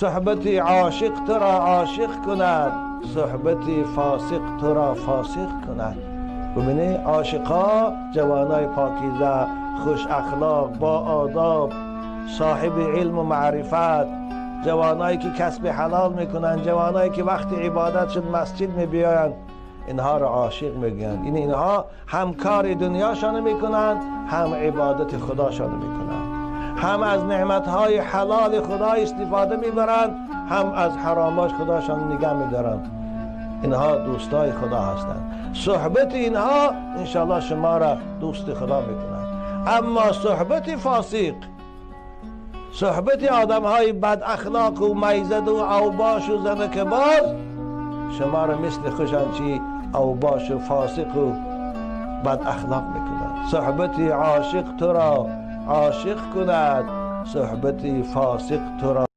صحبت عاشق تو را عاشق کند، صحبت فاسق تو را فاسق کند. ببینه عاشقا جوانای پاکیزه، خوش اخلاق، با آداب، صاحب علم و معرفت، جوانایی که کسب حلال میکنن، جوانایی که وقت عبادت شد مسجد میبیاین، اینها را عاشق میگن. اینها هم کار دنیاشان میکنن، هم عبادت خداشان میکنن، هم از نعمتهای حلال خدا استفاده میبرن، هم از حراماش خداشان نگه میدارن. اینها دوستای خدا هستند. صحبت اینها انشاءالله شما را دوست خدا میکنند. اما صحبت فاسق، صحبت آدم های بد اخلاق و میزد و اوباش و زنک باز، شما را مثل خوشانچی اوباش و فاسق و بد اخلاق میکنند. صحبت عاشق تو را عاشق کند، صحبت فاسق تو را